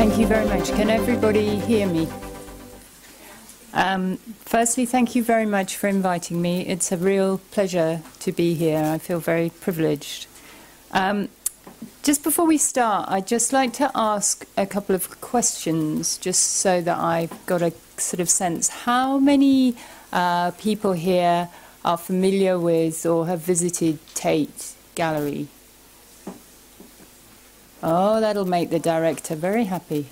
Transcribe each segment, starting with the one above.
Thank you very much. Can everybody hear me? Firstly, thank you very much for inviting me. It's a real pleasure to be here. I feel very privileged. Just before we start, I'd just like to ask a couple of questions, just so that I've got a sort of sense. How many people here are familiar with or have visited Tate Gallery? Oh, that'll make the director very happy.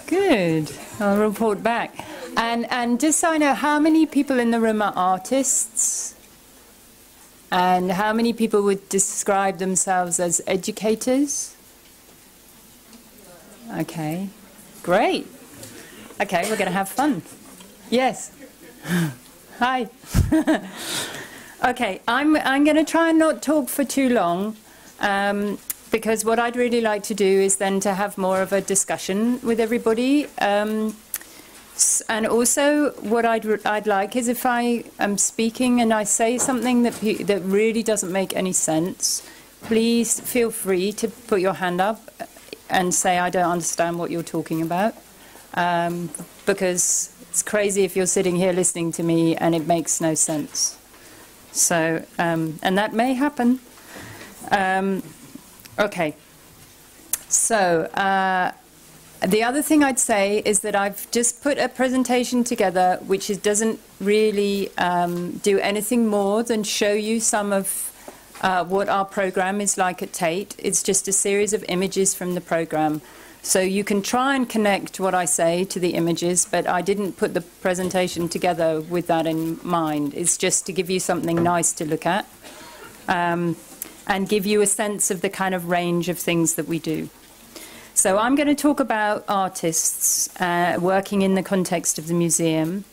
Good. I'll report back. And just so I know, how many people in the room are artists? And how many people would describe themselves as educators? Okay, great. Okay, we're going to have fun. Yes. Hi. Okay, I'm going to try and not talk for too long, because what I'd really like to do is then to have more of a discussion with everybody. And also, what I'd like is, if I am speaking and I say something that really doesn't make any sense, please feel free to put your hand up and say, I don't understand what you're talking about. Because it's crazy if you're sitting here listening to me and it makes no sense. So, and that may happen. Okay. So, the other thing I'd say is that I've just put a presentation together which doesn't really do anything more than show you some of what our program is like at Tate. It's just a series of images from the program. So you can try and connect what I say to the images, but I didn't put the presentation together with that in mind. It's just to give you something nice to look at and give you a sense of the kind of range of things that we do. So I'm going to talk about artists working in the context of the museum,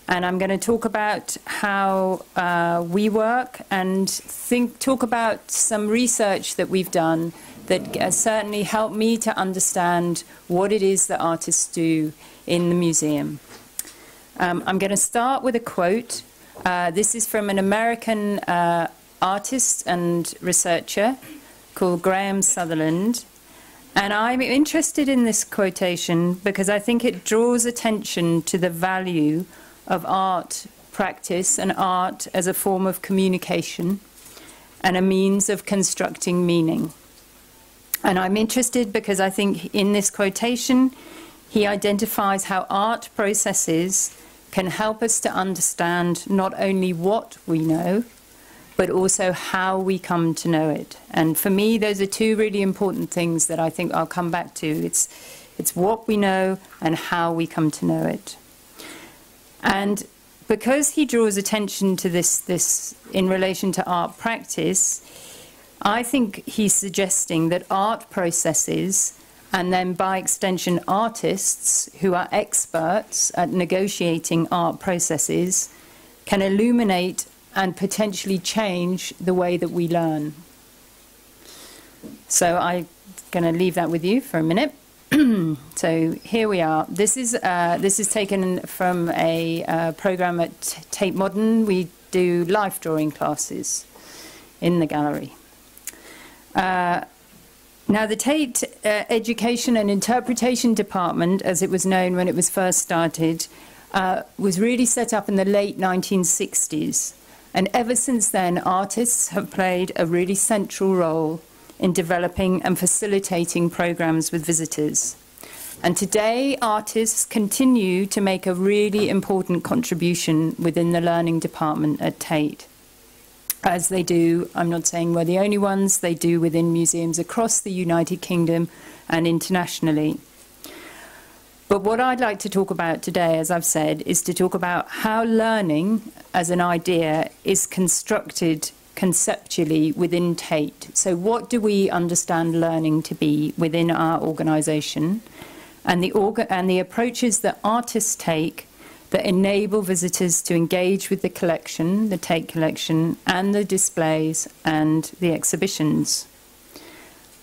and I'm going to talk about how we work and talk about some research that we've done that certainly helped me to understand what it is that artists do in the museum. I'm going to start with a quote. This is from an American artist and researcher called Graham Sutherland. And I'm interested in this quotation because I think it draws attention to the value of art practice and art as a form of communication and a means of constructing meaning. And I'm interested because I think in this quotation, he identifies how art processes can help us to understand not only what we know, but also how we come to know it. And for me, those are two really important things that I think I'll come back to. It's what we know and how we come to know it. And because he draws attention to this in relation to art practice, I think he's suggesting that art processes, and then by extension artists who are experts at negotiating art processes, can illuminate and potentially change the way that we learn. So I'm going to leave that with you for a minute. So here we are. This is taken from a program at Tate Modern. We do life drawing classes in the gallery. Now, the Tate Education and Interpretation Department, as it was known when it was first started, was really set up in the late 1960s. And ever since then, artists have played a really central role in developing and facilitating programs with visitors. And today, artists continue to make a really important contribution within the learning department at Tate. As they do, I'm not saying we're the only ones, they do within museums across the United Kingdom and internationally. But what I'd like to talk about today, as I've said, is to talk about how learning as an idea is constructed conceptually within Tate. So what do we understand learning to be within our organisation, and the approaches that artists take that enable visitors to engage with the collection, the Tate collection, and the displays and the exhibitions.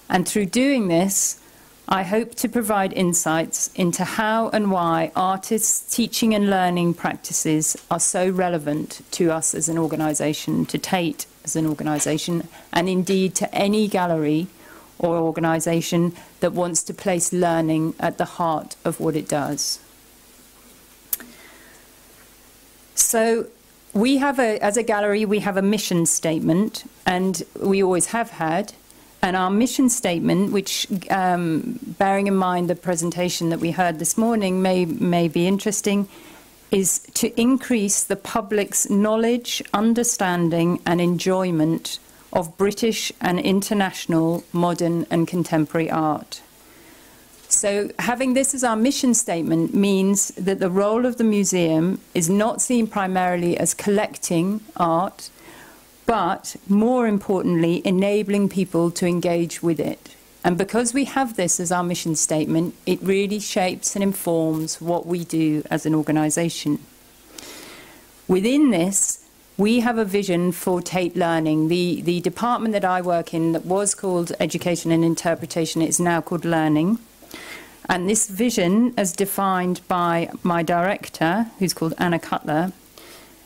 And through doing this, I hope to provide insights into how and why artists' teaching and learning practices are so relevant to us as an organisation, to Tate as an organisation, and indeed to any gallery or organisation that wants to place learning at the heart of what it does. So we have as a gallery, we have a mission statement, and we always have had. And our mission statement, which, bearing in mind the presentation that we heard this morning, may be interesting, is to increase the public's knowledge, understanding and enjoyment of British and international modern and contemporary art. So having this as our mission statement means that the role of the museum is not seen primarily as collecting art, but more importantly, enabling people to engage with it. And because we have this as our mission statement, it really shapes and informs what we do as an organisation. Within this, we have a vision for Tate Learning. The department that I work in, that was called Education and Interpretation, is now called Learning. And this vision, as defined by my director, who's called Anna Cutler,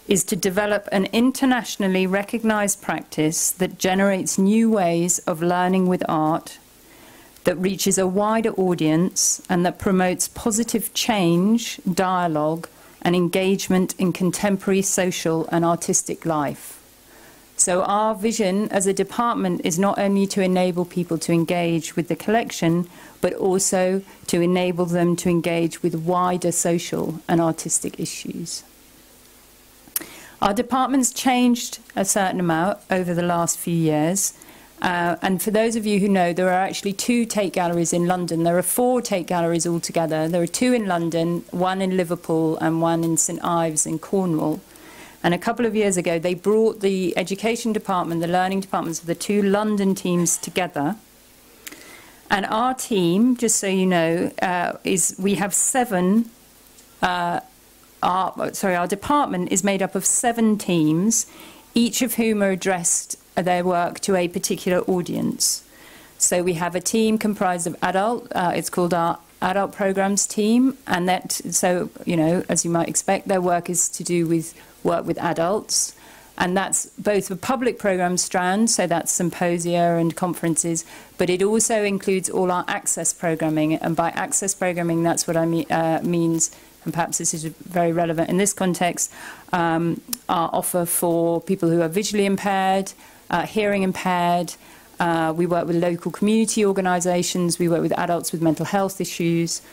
is to develop an internationally recognised practice that generates new ways of learning with art, that reaches a wider audience, and that promotes positive change, dialogue, and engagement in contemporary social and artistic life. So our vision as a department is not only to enable people to engage with the collection, but also to enable them to engage with wider social and artistic issues. Our department's changed a certain amount over the last few years. And for those of you who know, there are actually 2 Tate galleries in London. There are 4 Tate galleries altogether. There are 2 in London, 1 in Liverpool and 1 in St Ives in Cornwall. And a couple of years ago, they brought the education department, the learning departments of the 2 London teams together. And our team, just so you know, we have 7. Our department is made up of 7 teams, each of whom are addressed their work to a particular audience. So we have a team comprised of adult. It's called our adult programs team, and that, so, you know, as you might expect, their work is to do with work with adults, and that's both a public program strand, so that's symposia and conferences, but it also includes all our access programming. And by access programming, that's what I means, and perhaps this is very relevant in this context, our offer for people who are visually impaired, hearing impaired. We work with local community organisations. We work with adults with mental health issues.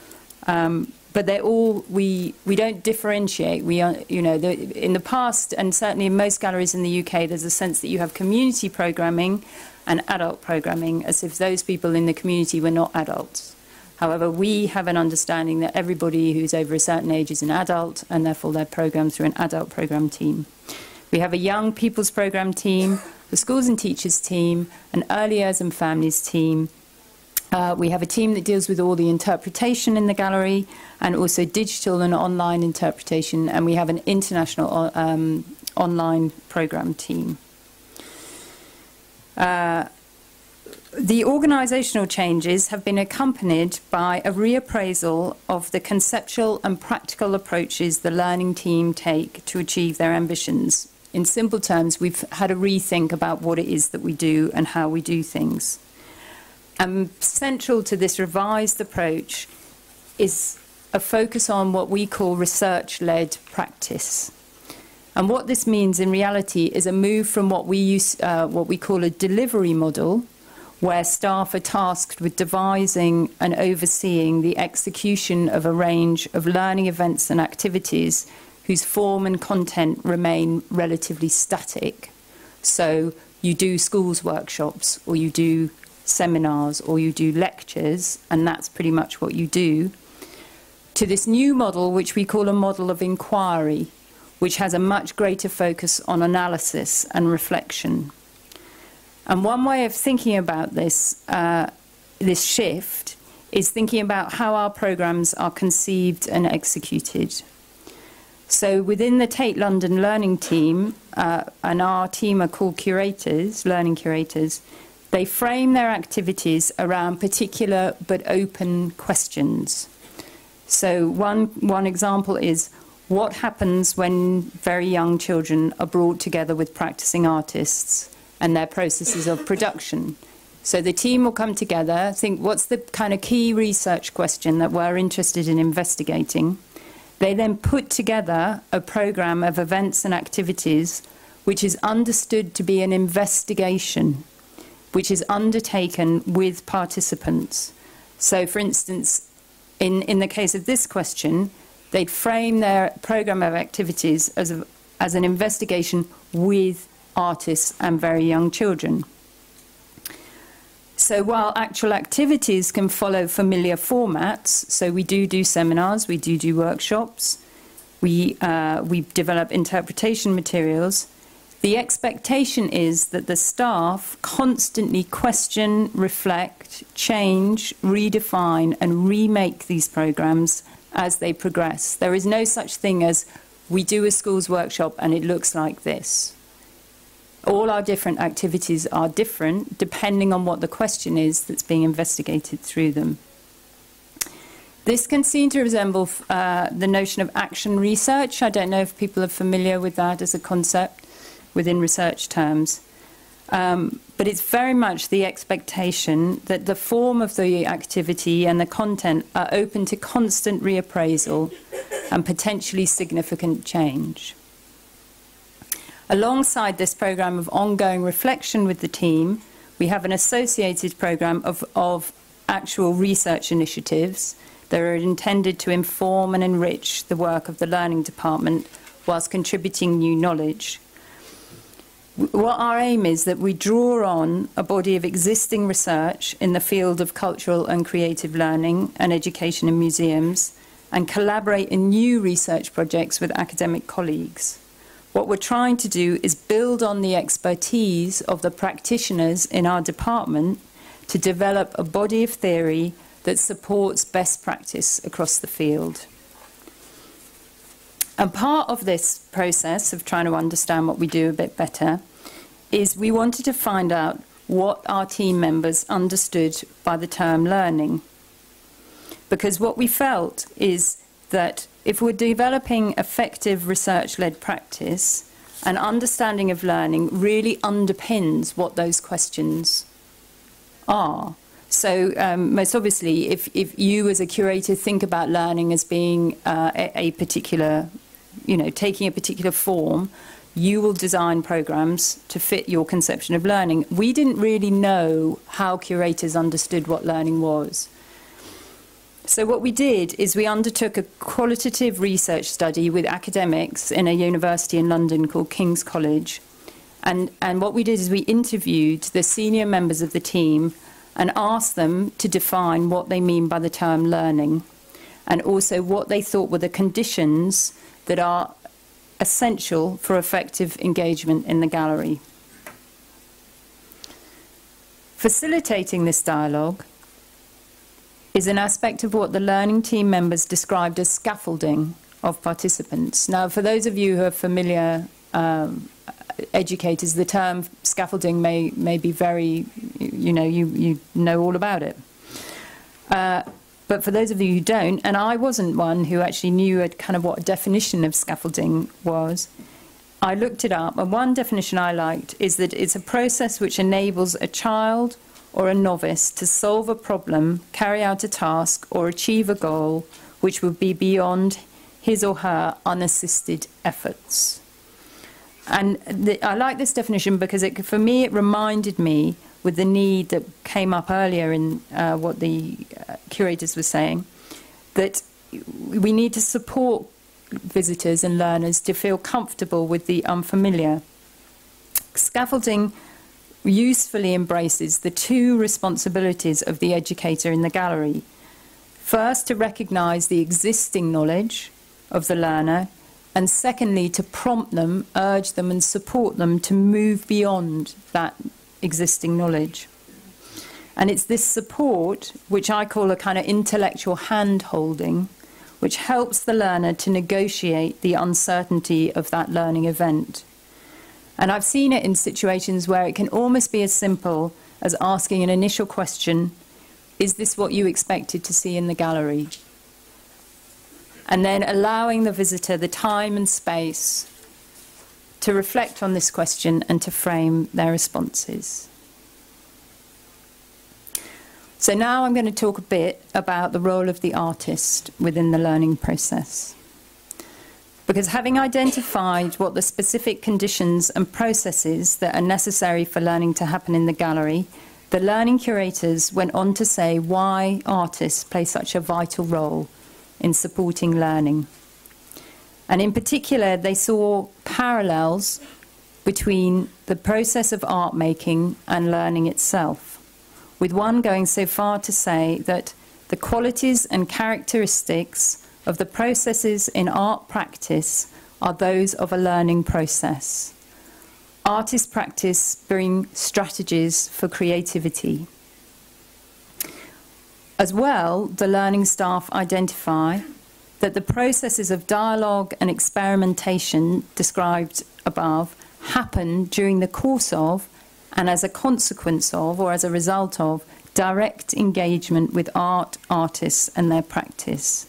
But they're all, we don't differentiate. We are, you know, in the past, and certainly in most galleries in the UK, there's a sense that you have community programming and adult programming, as if those people in the community were not adults. However, we have an understanding that everybody who's over a certain age is an adult, and therefore they're programmed through an adult program team. We have a young people's program team, the schools and teachers team, an early years and families team. We have a team that deals with all the interpretation in the gallery, and also digital and online interpretation, and we have an international online program team. The organisational changes have been accompanied by a reappraisal of the conceptual and practical approaches the learning team take to achieve their ambitions. In simple terms, we've had a rethink about what it is that we do and how we do things. And central to this revised approach is a focus on what we call research-led practice. And what this means in reality is a move from what we call a delivery model, where staff are tasked with devising and overseeing the execution of a range of learning events and activities whose form and content remain relatively static. So you do schools workshops, or you do seminars, or you do lectures, and that's pretty much what you do, to this new model, which we call a model of inquiry, which has a much greater focus on analysis and reflection. And one way of thinking about this, this shift, is thinking about how our programmes are conceived and executed. So within the Tate London Learning team, and our team are called curators, learning curators, they frame their activities around particular but open questions. So one example is, what happens when very young children are brought together with practicing artists and their processes of production? So the team will come together, think what's the kind of key research question that we're interested in investigating. They then put together a program of events and activities which is understood to be an investigation, which is undertaken with participants. So, for instance, in the case of this question, they'd frame their program of activities as an investigation with artists and very young children. So while actual activities can follow familiar formats, so we do seminars, we do workshops, we develop interpretation materials, the expectation is that the staff constantly question, reflect, change, redefine and remake these programs as they progress. There is no such thing as we do a schools workshop and it looks like this. All our different activities are different depending on what the question is that's being investigated through them. This can seem to resemble the notion of action research. I don't know if people are familiar with that as a concept within research terms. But it's very much the expectation that the form of the activity and the content are open to constant reappraisal and potentially significant change. Alongside this programme of ongoing reflection with the team, we have an associated programme of actual research initiatives that are intended to inform and enrich the work of the learning department whilst contributing new knowledge. What our aim is that we draw on a body of existing research in the field of cultural and creative learning and education in museums and collaborate in new research projects with academic colleagues. What we're trying to do is build on the expertise of the practitioners in our department to develop a body of theory that supports best practice across the field. And part of this process of trying to understand what we do a bit better is we wanted to find out what our team members understood by the term learning. Because what we felt is that if we're developing effective research-led practice, an understanding of learning really underpins what those questions are. So most obviously, if you as a curator think about learning as being a particular, taking a particular form, you will design programs to fit your conception of learning. We didn't really know how curators understood what learning was. So what we did is we undertook a qualitative research study with academics in a university in London called King's College. And what we did is we interviewed the senior members of the team and asked them to define what they mean by the term learning, and also what they thought were the conditions that are essential for effective engagement in the gallery. Facilitating this dialogue is an aspect of what the learning team members described as scaffolding of participants. Now, for those of you who are familiar educators, the term scaffolding may be very, you know all about it. But for those of you who don't, and I wasn't one who actually knew kind of what a definition of scaffolding was, I looked it up, and one definition I liked is that it's a process which enables a child or a novice to solve a problem, carry out a task, or achieve a goal which would be beyond his or her unassisted efforts. And I like this definition because for me it reminded me, with the need that came up earlier in what the curators were saying, that we need to support visitors and learners to feel comfortable with the unfamiliar. Scaffolding usefully embraces the two responsibilities of the educator in the gallery. First, to recognise the existing knowledge of the learner, and secondly, to prompt them, urge them and support them to move beyond that existing knowledge. And it's this support, which I call a kind of intellectual hand-holding, which helps the learner to negotiate the uncertainty of that learning event. And I've seen it in situations where it can almost be as simple as asking an initial question, is this what you expected to see in the gallery? And then allowing the visitor the time and space to reflect on this question and to frame their responses. So now I'm going to talk a bit about the role of the artist within the learning process. Because having identified what the specific conditions and processes that are necessary for learning to happen in the gallery, the learning curators went on to say why artists play such a vital role in supporting learning. And in particular, they saw parallels between the process of art making and learning itself, with one going so far to say that the qualities and characteristics of the processes in art practice are those of a learning process. Artist practice bring strategies for creativity. As well, the learning staff identify that the processes of dialogue and experimentation described above happen during the course of and as a consequence of or as a result of direct engagement with art, artists and their practice.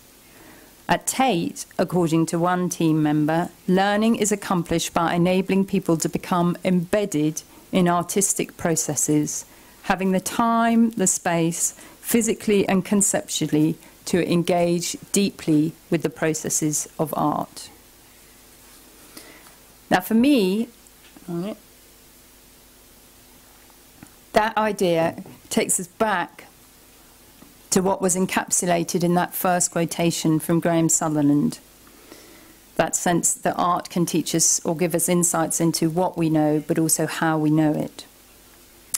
At Tate, according to one team member, learning is accomplished by enabling people to become embedded in artistic processes, having the time, the space, physically and conceptually, to engage deeply with the processes of art. Now, for me, that idea takes us back to what was encapsulated in that first quotation from Graham Sutherland. That sense that art can teach us or give us insights into what we know, but also how we know it.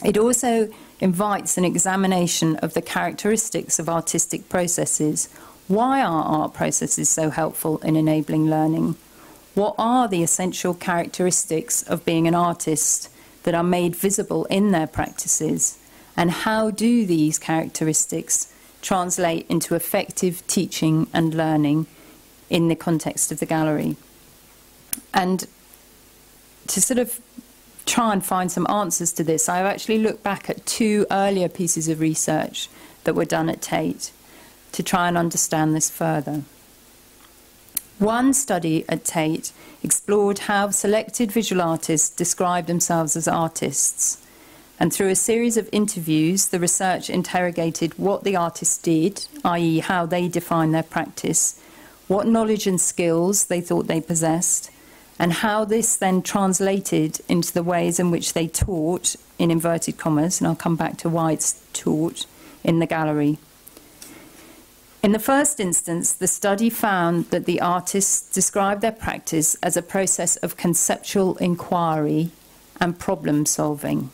It also invites an examination of the characteristics of artistic processes. Why are art processes so helpful in enabling learning? What are the essential characteristics of being an artist that are made visible in their practices? And how do these characteristics translate into effective teaching and learning in the context of the gallery? And to sort of try and find some answers to this, I've actually looked back at two earlier pieces of research that were done at Tate to try and understand this further. One study at Tate explored how selected visual artists describe themselves as artists. And through a series of interviews, the research interrogated what the artists did, i.e. how they define their practice, what knowledge and skills they thought they possessed, and how this then translated into the ways in which they taught, in inverted commas, and I'll come back to why it's taught, in the gallery. In the first instance, the study found that the artists described their practice as a process of conceptual inquiry and problem solving.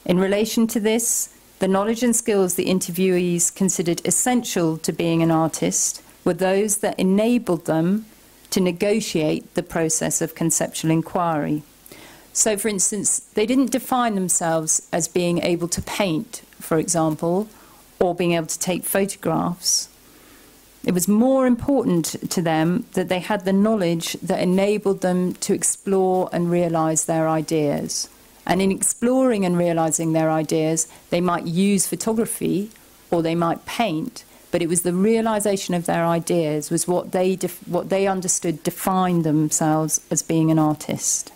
In relation to this, the knowledge and skills the interviewees considered essential to being an artist were those that enabled them to negotiate the process of conceptual inquiry. So, for instance, they didn't define themselves as being able to paint, for example, or being able to take photographs. It was more important to them that they had the knowledge that enabled them to explore and realise their ideas. And in exploring and realising their ideas, they might use photography or they might paint, but it was the realisation of their ideas was what they understood defined themselves as being an artist.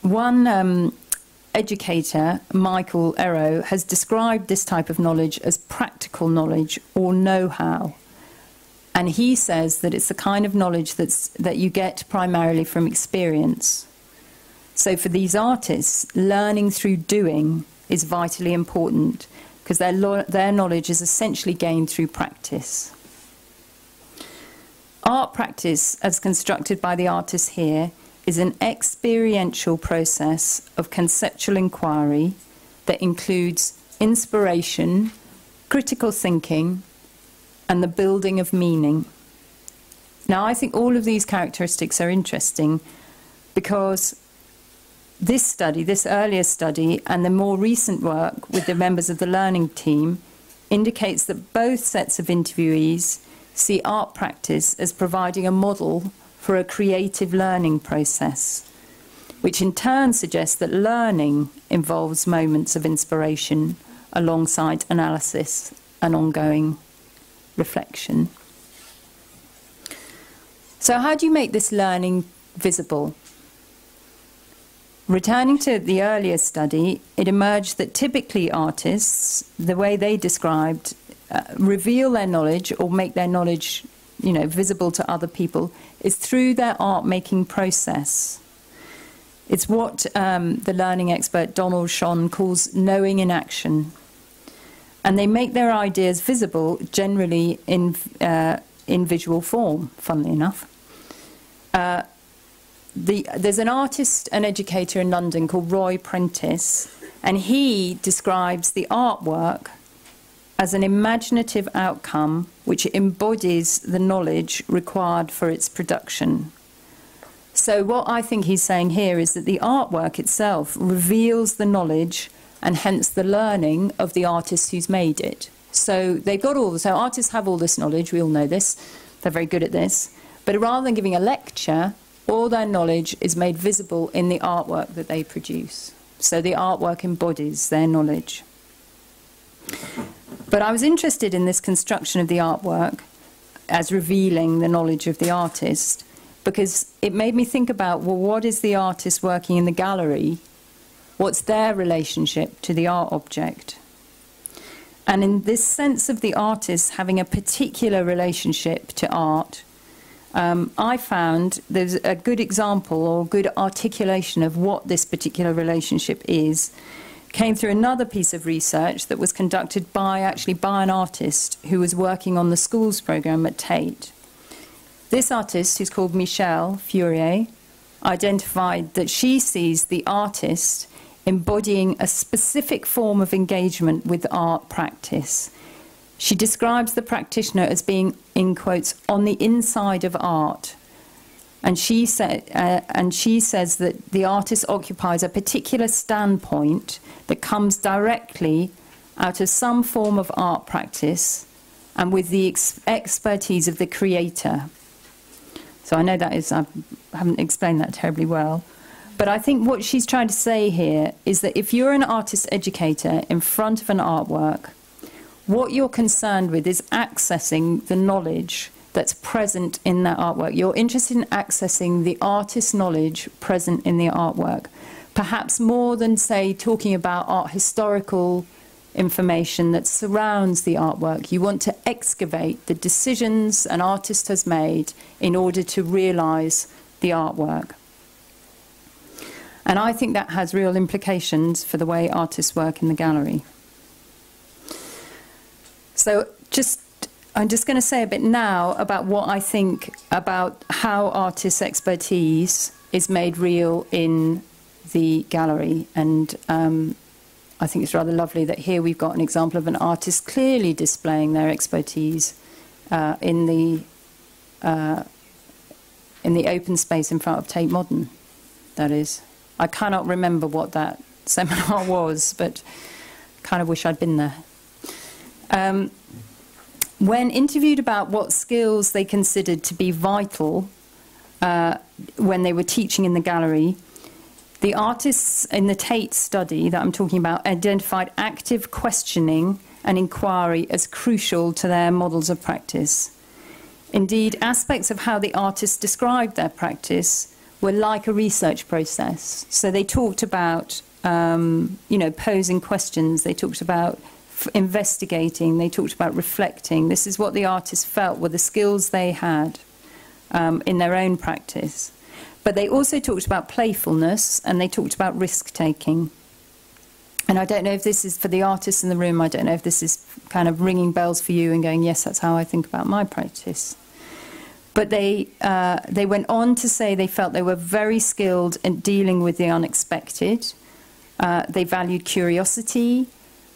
One educator, Michael Erro, has described this type of knowledge as practical knowledge or know-how. And he says that it's the kind of knowledge that you get primarily from experience. So for these artists, learning through doing is vitally important because their knowledge is essentially gained through practice. Art practice, as constructed by the artists here, is an experiential process of conceptual inquiry that includes inspiration, critical thinking, and the building of meaning. Now, I think all of these characteristics are interesting because this study, this earlier study, and the more recent work with the members of the learning team indicates that both sets of interviewees see art practice as providing a model for a creative learning process, which in turn suggests that learning involves moments of inspiration alongside analysis and ongoing reflection. So how do you make this learning visible? Returning to the earlier study, it emerged that typically artists, the way they described, reveal their knowledge or make their knowledge, visible to other people, is through their art-making process. It's what the learning expert Donald Schon calls knowing in action. And they make their ideas visible, generally in visual form, funnily enough. There's an artist and educator in London called Roy Prentice, and he describes the artwork as an imaginative outcome which embodies the knowledge required for its production. So what I think he's saying here is that the artwork itself reveals the knowledge and hence the learning of the artist who's made it. So they've got so artists have all this knowledge, we all know this, they're very good at this, but rather than giving a lecture, all their knowledge is made visible in the artwork that they produce. So the artwork embodies their knowledge. But I was interested in this construction of the artwork as revealing the knowledge of the artist, because it made me think about, well, what is the artist working in the gallery? What's their relationship to the art object? And in this sense of the artist having a particular relationship to art, I found there's a good example or good articulation of what this particular relationship is. Came through another piece of research that was conducted by an artist who was working on the schools program at Tate. This artist, who's called Michelle Fourier, identified that she sees the artist embodying a specific form of engagement with art practice. She describes the practitioner as being, in quotes, on the inside of art. And she says that the artist occupies a particular standpoint that comes directly out of some form of art practice and with the expertise of the creator. So I know that is, I haven't explained that terribly well. But I think what she's trying to say here is that if you're an artist educator in front of an artwork, what you're concerned with is accessing the knowledge that's present in that artwork. You're interested in accessing the artist's knowledge present in the artwork, perhaps more than, say, talking about art historical information that surrounds the artwork. You want to excavate the decisions an artist has made in order to realise the artwork. And I think that has real implications for the way artists work in the gallery. So I'm just going to say a bit now about what I think about how artists' expertise is made real in the gallery. And I think it's rather lovely that here we've got an example of an artist clearly displaying their expertise in the open space in front of Tate Modern, that is. I cannot remember what that seminar was, but kind of wish I'd been there. When interviewed about what skills they considered to be vital when they were teaching in the gallery, the artists in the Tate study that I'm talking about identified active questioning and inquiry as crucial to their models of practice. Indeed, aspects of how the artists described their practice were like a research process. So they talked about, posing questions. They talked about investigating. They talked about reflecting. This is what the artists felt were the skills they had in their own practice. But they also talked about playfulness, and they talked about risk-taking. And I don't know if this is, for the artists in the room, I don't know if this is kind of ringing bells for you and going, yes, that's how I think about my practice. But they went on to say they felt they were very skilled in dealing with the unexpected. They valued curiosity.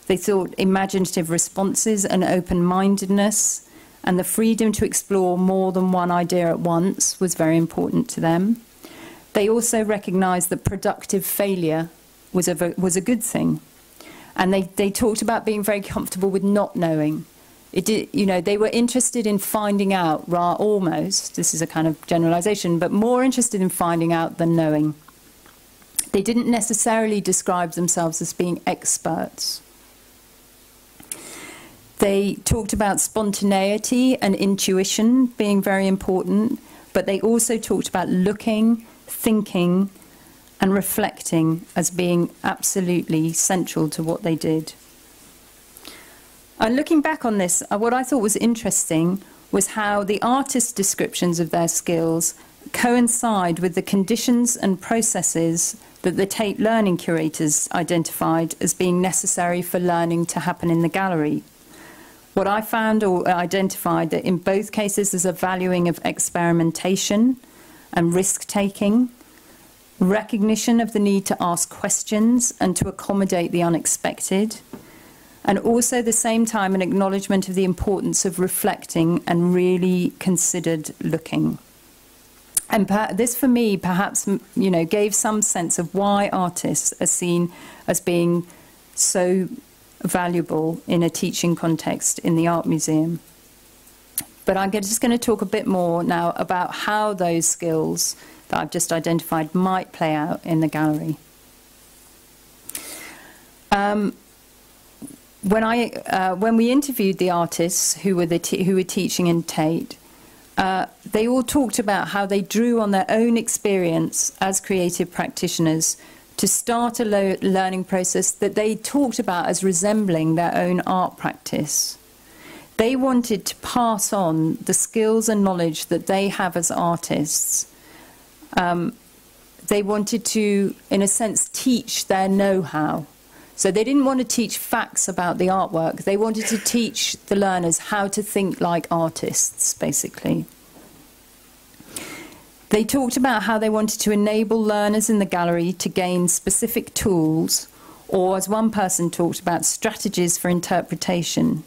They thought imaginative responses and open-mindedness and the freedom to explore more than one idea at once was very important to them. They also recognised that productive failure was a good thing. And they talked about being very comfortable with not knowing. They were interested in finding out, almost, this is a kind of generalisation, but more interested in finding out than knowing. They didn't necessarily describe themselves as being experts. They talked about spontaneity and intuition being very important, but they also talked about looking, thinking, and reflecting as being absolutely central to what they did. And looking back on this, what I thought was interesting was how the artists' descriptions of their skills coincide with the conditions and processes that the Tate learning curators identified as being necessary for learning to happen in the gallery. What I found or identified that in both cases there's a valuing of experimentation and risk-taking, recognition of the need to ask questions and to accommodate the unexpected, and also at the same time an acknowledgement of the importance of reflecting and really considered looking. And this, for me, perhaps, you know, gave some sense of why artists are seen as being so valuable in a teaching context in the art museum. But I'm just going to talk a bit more now about how those skills that I've just identified might play out in the gallery. When we interviewed the artists who were teaching in Tate, they all talked about how they drew on their own experience as creative practitioners to start a learning process that they talked about as resembling their own art practice. They wanted to pass on the skills and knowledge that they have as artists. They wanted to, in a sense, teach their know-how. So they didn't want to teach facts about the artwork. They wanted to teach the learners how to think like artists, basically. They talked about how they wanted to enable learners in the gallery to gain specific tools, or as one person talked about, strategies for interpretation.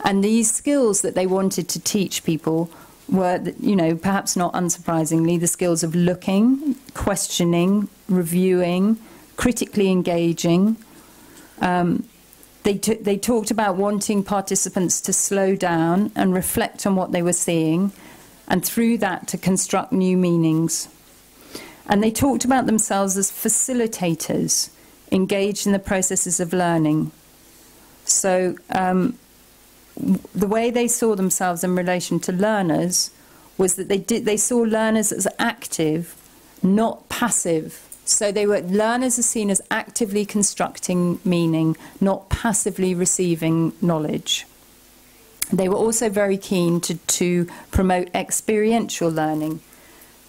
And these skills that they wanted to teach people were, you know, perhaps not unsurprisingly, the skills of looking, questioning, reviewing, critically engaging. They talked about wanting participants to slow down and reflect on what they were seeing, and through that to construct new meanings. And they talked about themselves as facilitators engaged in the processes of learning. So the way they saw themselves in relation to learners was that they saw learners as active, not passive. So learners are seen as actively constructing meaning, not passively receiving knowledge. They were also very keen to promote experiential learning.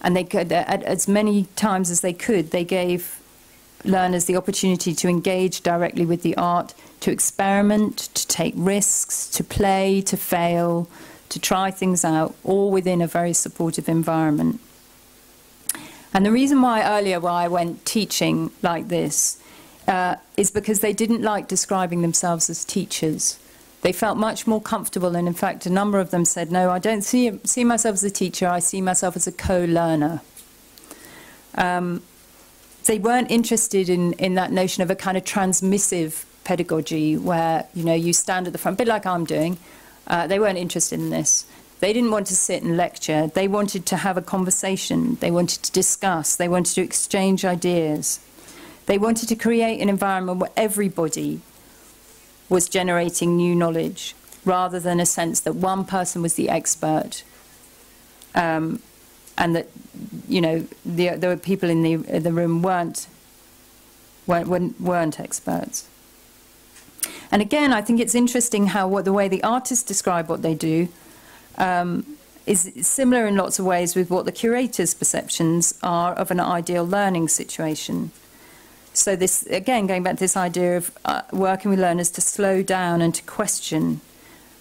And they could, at as many times as they could, they gave learners the opportunity to engage directly with the art, to experiment, to take risks, to play, to fail, to try things out, all within a very supportive environment. And the reason why I went teaching like this is because they didn't like describing themselves as teachers. They felt much more comfortable, and in fact a number of them said, no, I don't see myself as a teacher, I see myself as a co-learner. They weren't interested in that notion of a kind of transmissive pedagogy where, you know, you stand at the front, a bit like I'm doing. They weren't interested in this. They didn't want to sit and lecture. They wanted to have a conversation. They wanted to discuss. They wanted to exchange ideas. They wanted to create an environment where everybody was generating new knowledge, rather than a sense that one person was the expert, and that, you know, there were people in the room weren't experts. And again, I think it's interesting how the way the artists describe what they do is similar in lots of ways with what the curator's perceptions are of an ideal learning situation. So this, again, going back to this idea of working with learners to slow down and to question,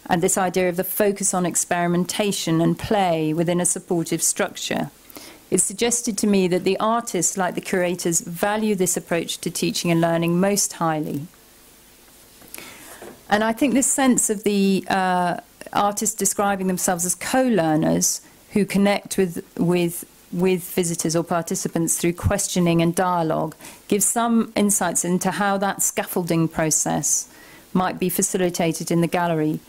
and this idea of the focus on experimentation and play within a supportive structure. It suggested to me that the artists, like the curators, value this approach to teaching and learning most highly. And I think this sense of the artists describing themselves as co-learners who connect with visitors or participants through questioning and dialogue gives some insights into how that scaffolding process might be facilitated in the gallery.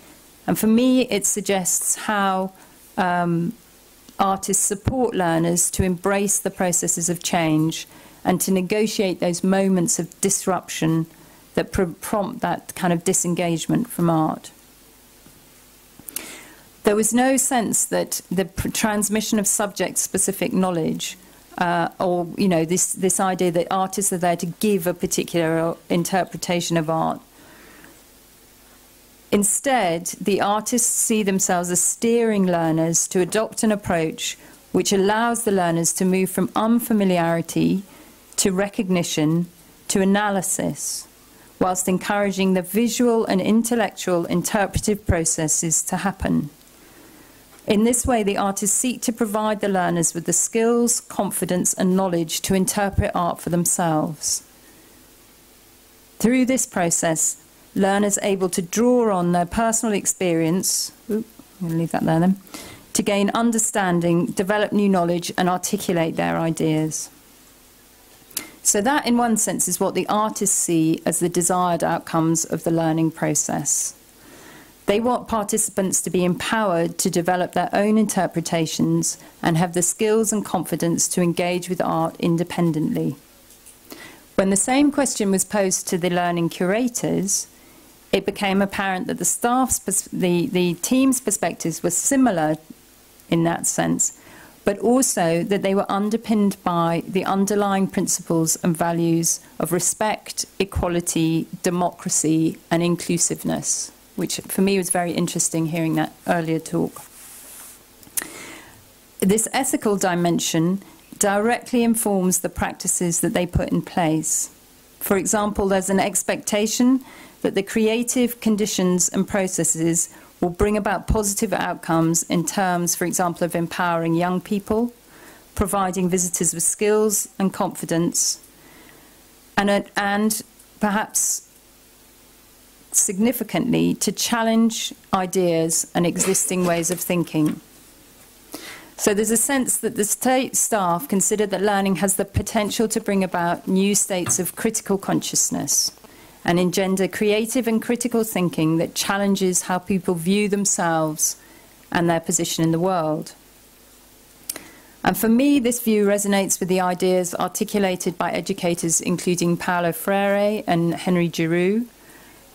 And for me, it suggests how artists support learners to embrace the processes of change and to negotiate those moments of disruption that prompt that kind of disengagement from art. There was no sense that the transmission of subject-specific knowledge or, you know, this idea that artists are there to give a particular interpretation of art. Instead, the artists see themselves as steering learners to adopt an approach which allows the learners to move from unfamiliarity to recognition to analysis, whilst encouraging the visual and intellectual interpretive processes to happen. In this way, the artists seek to provide the learners with the skills, confidence, and knowledge to interpret art for themselves. Through this process, learners are able to draw on their personal experience, I'm going to leave that there then, to gain understanding, develop new knowledge, and articulate their ideas. So that, in one sense, is what the artists see as the desired outcomes of the learning process. They want participants to be empowered to develop their own interpretations and have the skills and confidence to engage with art independently. When the same question was posed to the learning curators, it became apparent that the team's perspectives were similar in that sense, but also that they were underpinned by the underlying principles and values of respect, equality, democracy, and inclusiveness, which for me was very interesting hearing that earlier talk. This ethical dimension directly informs the practices that they put in place. For example, there's an expectation that the creative conditions and processes will bring about positive outcomes in terms, for example, of empowering young people, providing visitors with skills and confidence, and perhaps significantly to challenge ideas and existing ways of thinking. So there's a sense that the state staff consider that learning has the potential to bring about new states of critical consciousness and engender creative and critical thinking that challenges how people view themselves and their position in the world. And for me, this view resonates with the ideas articulated by educators including Paulo Freire and Henry Giroux,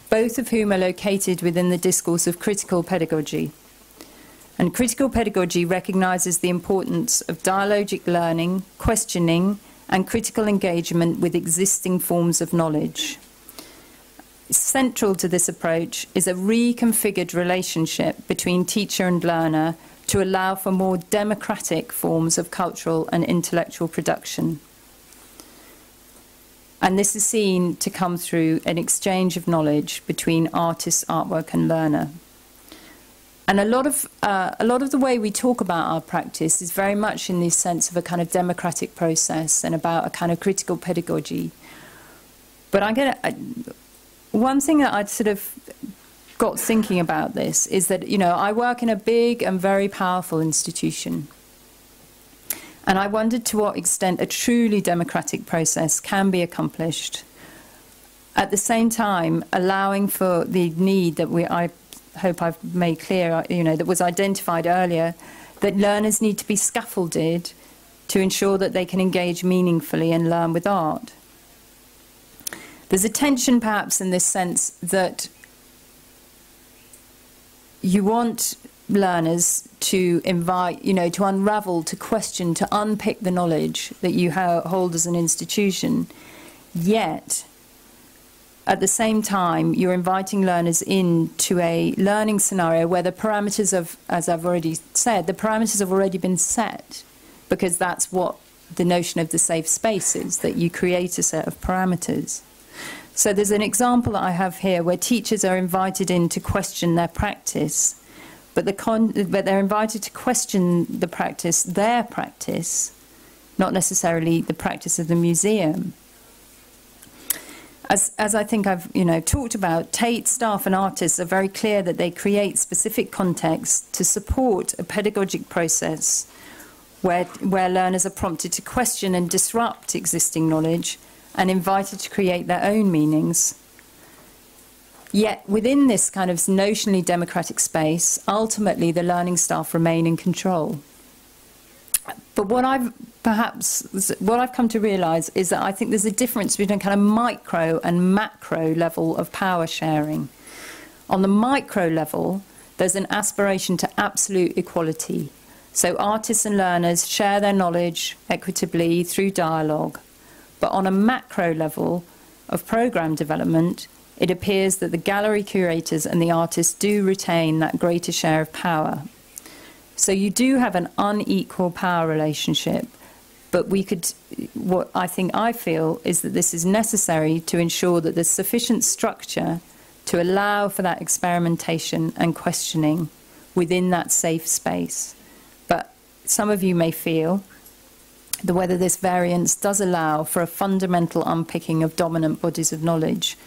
both of whom are located within the discourse of critical pedagogy. And critical pedagogy recognises the importance of dialogic learning, questioning, and critical engagement with existing forms of knowledge. Central to this approach is a reconfigured relationship between teacher and learner to allow for more democratic forms of cultural and intellectual production. And this is seen to come through an exchange of knowledge between artist, artwork, and learner. And a lot of the way we talk about our practice is very much in the sense of a kind of democratic process and about a kind of critical pedagogy. But one thing that I'd sort of got thinking about this is that, you know, I work in a big and very powerful institution. And I wondered to what extent a truly democratic process can be accomplished, at the same time allowing for the need that I hope I've made clear, you know, that was identified earlier, that learners need to be scaffolded to ensure that they can engage meaningfully and learn with art. There's a tension perhaps in this sense that you want learners to invite, you know, to unravel, to question, to unpick the knowledge that you hold as an institution, yet at the same time you're inviting learners into a learning scenario where the parameters of, as I've already said, the parameters have already been set, because that's what the notion of the safe space is, that you create a set of parameters. So there's an example that I have here where teachers are invited in to question their practice, but they're invited to question the practice, their practice, not necessarily the practice of the museum. As I think I've talked about, Tate staff and artists are very clear that they create specific contexts to support a pedagogic process where learners are prompted to question and disrupt existing knowledge and invited to create their own meanings. Yet within this kind of notionally democratic space, ultimately the learning staff remain in control. But what I've come to realise is that I think there's a difference between a kind of micro and macro level of power sharing. On the micro level, there's an aspiration to absolute equality, So artists and learners share their knowledge equitably through dialogue. But on a macro level of programme development, it appears that the gallery curators and the artists do retain that greater share of power. So you do have an unequal power relationship, but what I feel is that this is necessary to ensure that there's sufficient structure to allow for that experimentation and questioning within that safe space. But some of you may feel that whether this variance does allow for a fundamental unpicking of dominant bodies of knowledge,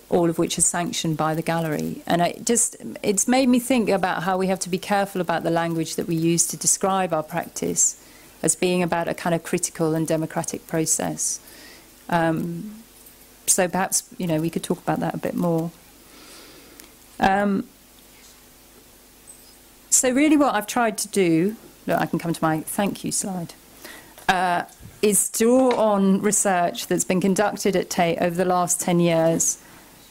all of which are sanctioned by the gallery. And it's made me think about how we have to be careful about the language that we use to describe our practice as being about a kind of critical and democratic process. So perhaps, we could talk about that a bit more. So really what I've tried to do, look, I can come to my thank you slide, is draw on research that's been conducted at Tate over the last 10 years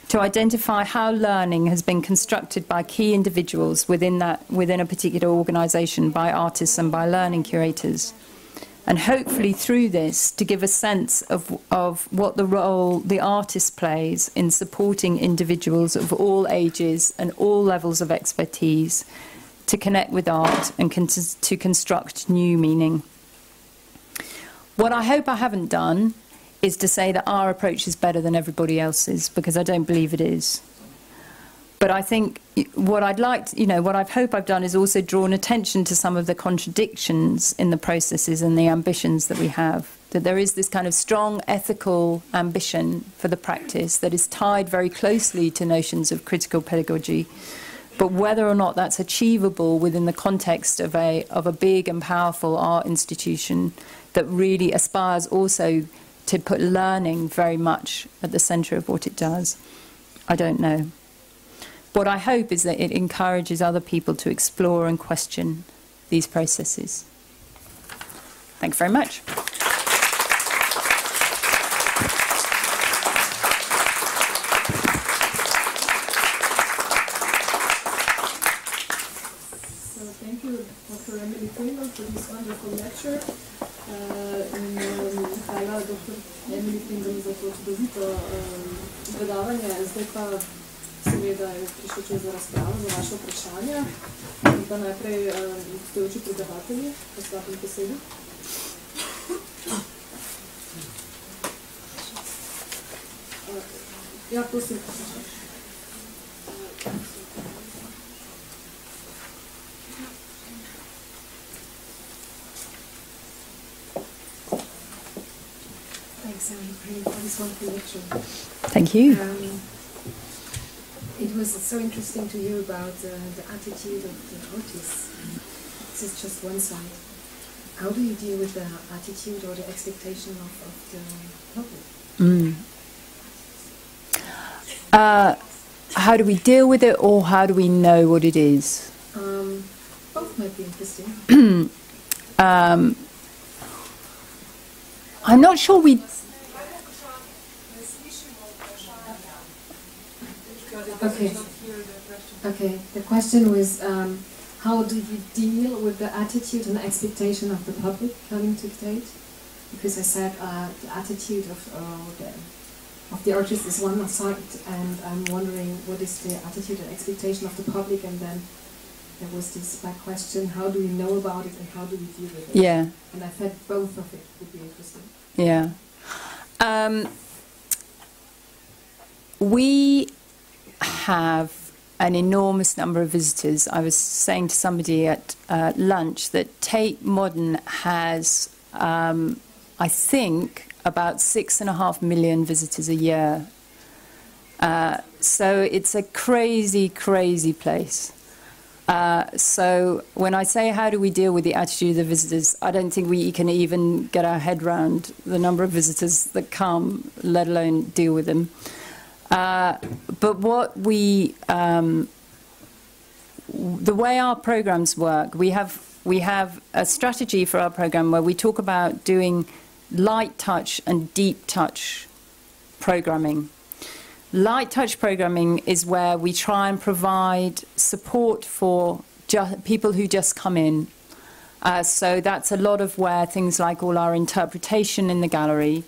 to identify how learning has been constructed by key individuals within a particular organisation, by artists and by learning curators. And hopefully through this to give a sense of what the role the artist plays in supporting individuals of all ages and all levels of expertise to connect with art and to construct new meaning. What I hope I haven't done is to say that our approach is better than everybody else's, because I don't believe it is. But I think what I'd like to, what I hope I've done is also drawn attention to some of the contradictions in the processes and the ambitions that we have. That there is this kind of strong ethical ambition for the practice that is tied very closely to notions of critical pedagogy. But whether or not that's achievable within the context of a big and powerful art institution that really aspires also to put learning very much at the centre of what it does, I don't know. What I hope is that it encourages other people to explore and question these processes. Thanks very much. Thank you, Dr. Emily Pringle, for this wonderful lecture. Hvala, Dr. Emily Pringle, za to čudovito predavanje. Zdaj pa seveda je prišel čas za razpravo, za vaše vprašanja. In pa najprej stojoči predavatelji, postavim besedo. Ja, prosim. Thanks, Emily, for this wonderful lecture. Thank you. It was so interesting to hear about the attitude of the artists. This is just one side. How do you deal with the attitude or the expectation of the public? How do we deal with it, or how do we know what it is? Both might be interesting. I'm not sure we... Okay. The question was, how do you deal with the attitude and expectation of the public coming to Tate? Because I said the attitude of the artist is one side, and I'm wondering what is the attitude and expectation of the public, and then there was this back question, how do we know about it and how do we deal with it? Yeah. And I thought both of it would be interesting. Yeah. We have an enormous number of visitors. I was saying to somebody at lunch that Tate Modern has, I think, about 6.5 million visitors a year. So it's a crazy, crazy place. So when I say how do we deal with the attitude of the visitors, I don't think we can even get our head around the number of visitors that come, let alone deal with them. But what we, the way our programs work, we have a strategy for our program where we talk about doing light touch and deep touch programming. Light touch programming is where we try and provide support for people who just come in. So that's a lot of where things like all our interpretation in the gallery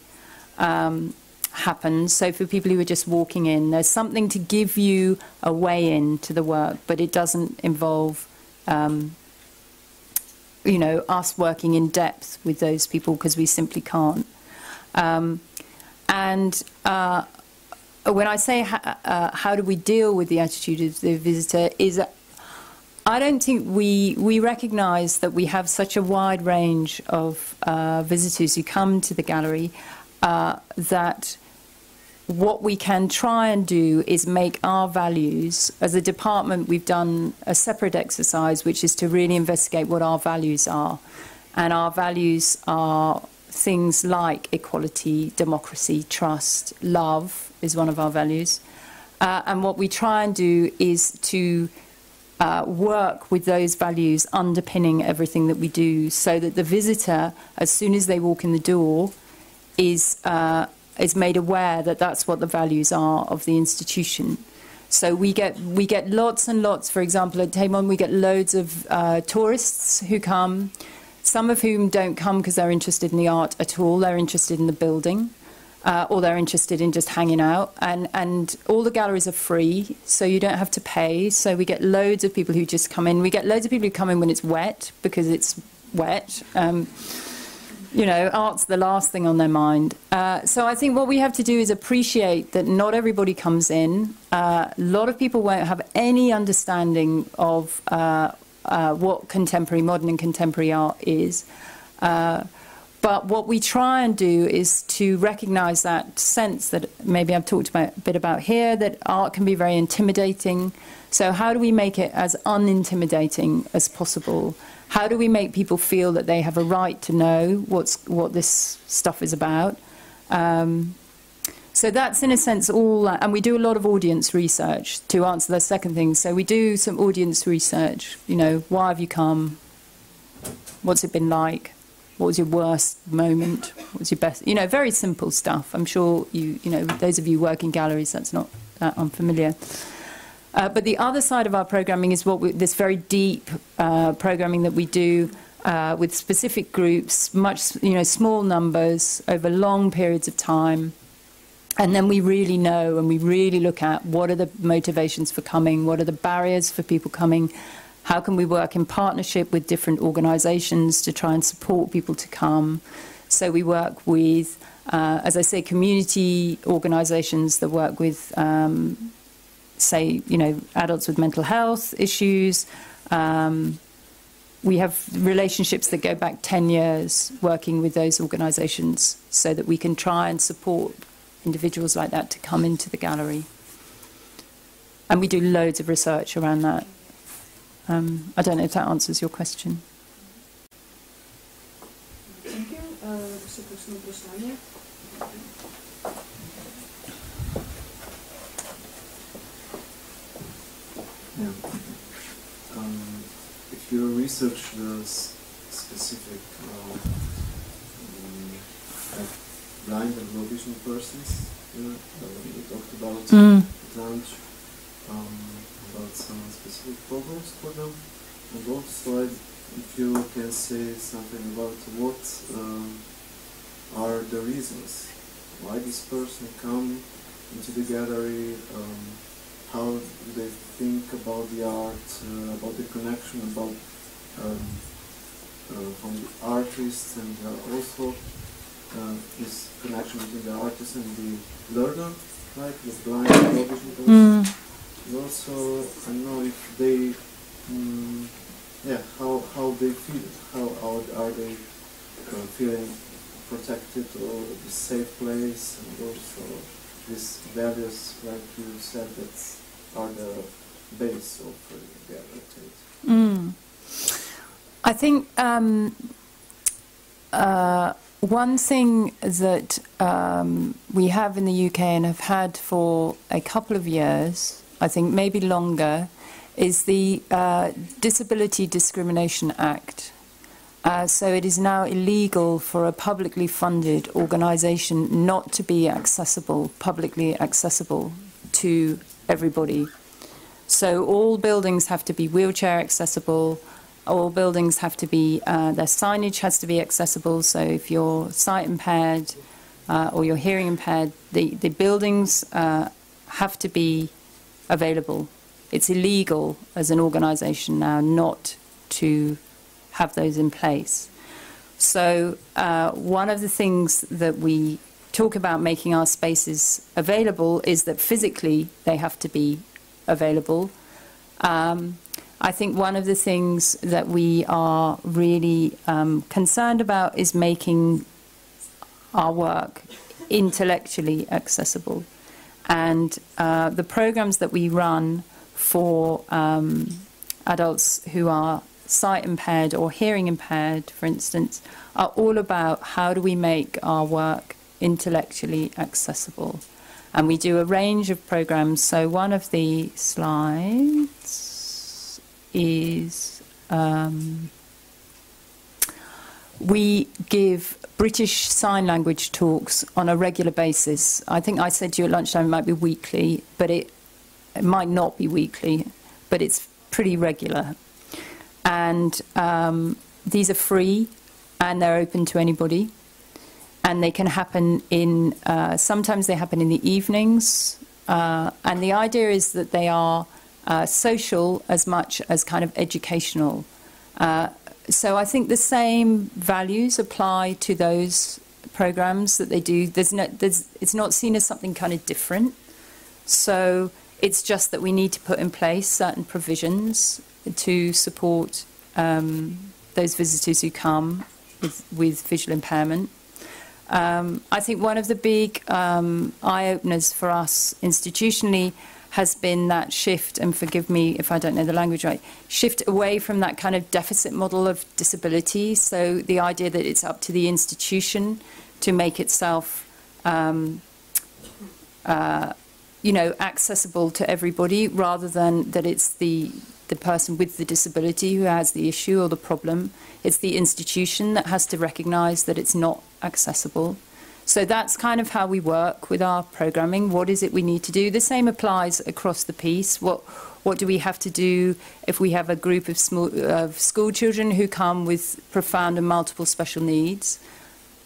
happens. So for people who are just walking in, there's something to give you a way in to the work, but it doesn't involve, you know, us working in depth with those people because we simply can't. When I say how do we deal with the attitude of the visitor, is I don't think we recognise that we have such a wide range of visitors who come to the gallery that what we can try and do is make our values, as a department we've done a separate exercise which is to really investigate what our values are. And our values are things like equality, democracy, trust, love is one of our values. And what we try and do is to work with those values underpinning everything that we do, so that the visitor, as soon as they walk in the door, is made aware that that's what the values are of the institution. So we get lots and lots, for example, at Tate, we get loads of tourists who come, some of whom don't come because they're interested in the art at all, they're interested in the building, or they're interested in just hanging out. And all the galleries are free, so you don't have to pay. So we get loads of people who just come in. We get loads of people who come in when it's wet, because it's wet. You know, art's the last thing on their mind. So I think what we have to do is appreciate that not everybody comes in. A lot of people won't have any understanding of what contemporary, modern and contemporary art is. But what we try and do is to recognise that sense that maybe I've talked a bit about here, that art can be very intimidating. So how do we make it as unintimidating as possible? How do we make people feel that they have a right to know what this stuff is about? So that's, in a sense, all that. And we do a lot of audience research to answer the second thing. So we do some audience research. You know, why have you come? What's it been like? What was your worst moment? What was your best? You know, very simple stuff. I'm sure you know, those of you who work in galleries, that's not that unfamiliar. But the other side of our programming is this very deep programming that we do with specific groups, much, you know, small numbers over long periods of time. And then we really know, and we really look at what are the motivations for coming, what are the barriers for people coming, how can we work in partnership with different organisations to try and support people to come. So we work with, as I say, community organisations that work with, say, you know, adults with mental health issues. We have relationships that go back 10 years working with those organisations so that we can try and support individuals like that to come into the gallery. And we do loads of research around that. I don't know if that answers your question. Thank you. Še kakšno vprašanje? If you research the specific blind and low vision persons, you know, we talked about at lunch, about some specific programs for them, and also if you can say something about what are the reasons why this person come into the gallery, how do they think about the art, about the connection, about from the artist, and also this connection between the artist and the learner, like the blind and low vision person. And also, I don't know if they, how they feel, how are they feeling protected or a safe place, and also these values, like you said, that are the base of the Tate. I think one thing that we have in the UK and have had for a couple of years, I think maybe longer, is the Disability Discrimination Act. So it is now illegal for a publicly funded organisation not to be accessible, publicly accessible to everybody. So all buildings have to be wheelchair accessible. all buildings have to be, their signage has to be accessible. So if you're sight impaired or you're hearing impaired, the buildings have to be available. It's illegal as an organisation now not to have those in place. So one of the things that we talk about making our spaces available is that physically they have to be available. I think one of the things that we are really concerned about is making our work intellectually accessible. And the programs that we run for adults who are sight impaired or hearing impaired, for instance, are all about how do we make our work intellectually accessible. And we do a range of programs. So one of the slides is we give British Sign Language talks on a regular basis. I think I said to you at lunchtime it might be weekly, but it might not be weekly, but it's pretty regular. And these are free and they're open to anybody. And they can happen in, sometimes they happen in the evenings. And the idea is that they are social as much as kind of educational. So I think the same values apply to those programs that they do. It's not seen as something kind of different. So it's just that we need to put in place certain provisions to support those visitors who come with visual impairment. I think one of the big eye-openers for us institutionally has been that shift, and forgive me if I don't know the language right, shift away from that kind of deficit model of disability. So the idea that it's up to the institution to make itself, accessible to everybody, rather than that it's the person with the disability who has the issue or the problem. It's the institution that has to recognise that it's not accessible. So that's kind of how we work with our programming. What is it we need to do? The same applies across the piece. What do we have to do if we have a group of school children who come with profound and multiple special needs?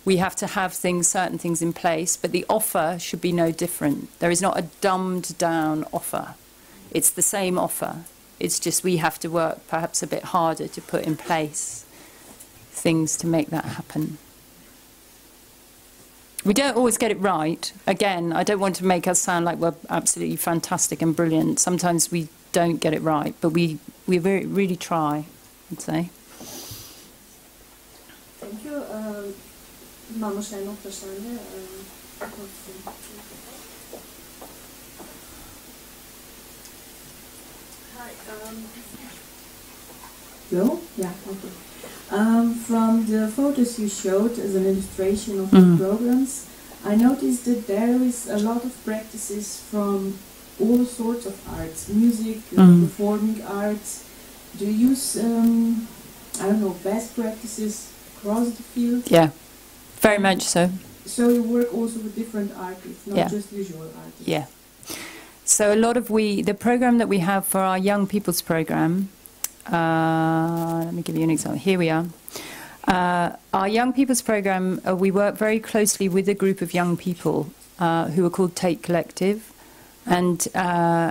We have to have certain things in place, but the offer should be no different. There is not a dumbed down offer. It's the same offer. It's just we have to work perhaps a bit harder to put in place things to make that happen. We don't always get it right. Again, I don't want to make us sound like we're absolutely fantastic and brilliant. Sometimes we don't get it right, but we really try, I'd say. Thank you. Imamo še eno vprašanje. Hi. Hello? Yeah, okay. From the photos you showed as an illustration of the programs, I noticed that there is a lot of practices from all sorts of arts, music, performing arts. Do you use, best practices across the field? Yeah, very much so. So you work also with different artists, not just visual artists? Yeah. So a lot of the program that we have for our young people's program, let me give you an example. Here we are. Our young people's program, we work very closely with a group of young people who are called Tate Collective. And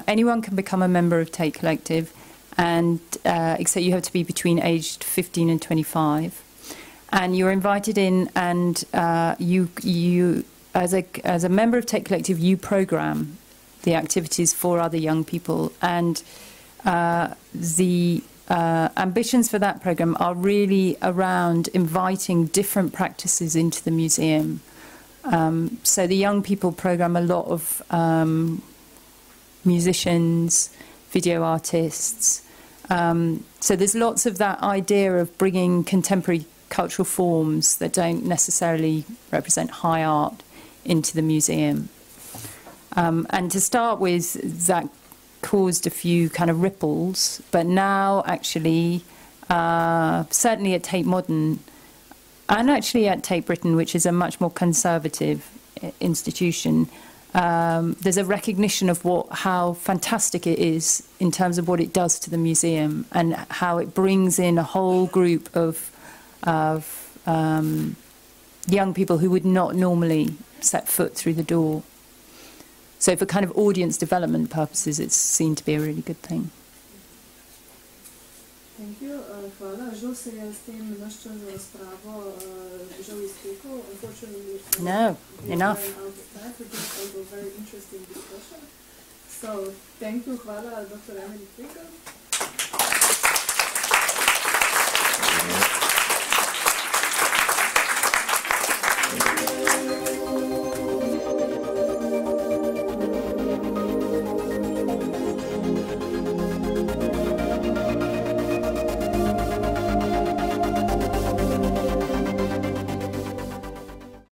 anyone can become a member of Tate Collective, and except you have to be between aged 15 and 25. And you're invited in, and you as a member of Tate Collective, you program the activities for other young people. And the ambitions for that program are really around inviting different practices into the museum. So the young people program a lot of musicians, video artists. So there's lots of that idea of bringing contemporary cultural forms that don't necessarily represent high art into the museum. And to start with, that caused a few kind of ripples, but now actually, certainly at Tate Modern, and actually at Tate Britain, which is a much more conservative institution, there's a recognition of how fantastic it is in terms of what it does to the museum and how it brings in a whole group of young people who would not normally set foot through the door. So for kind of audience development purposes, it's seen to be a really good thing. Thank you. Hvala. Žal se je s tem naš čas za razpravo žal iztekel. Unfortunately, no, enough. Very interesting discussion. So, thank you. Hvala, Dr. Emily Pringle.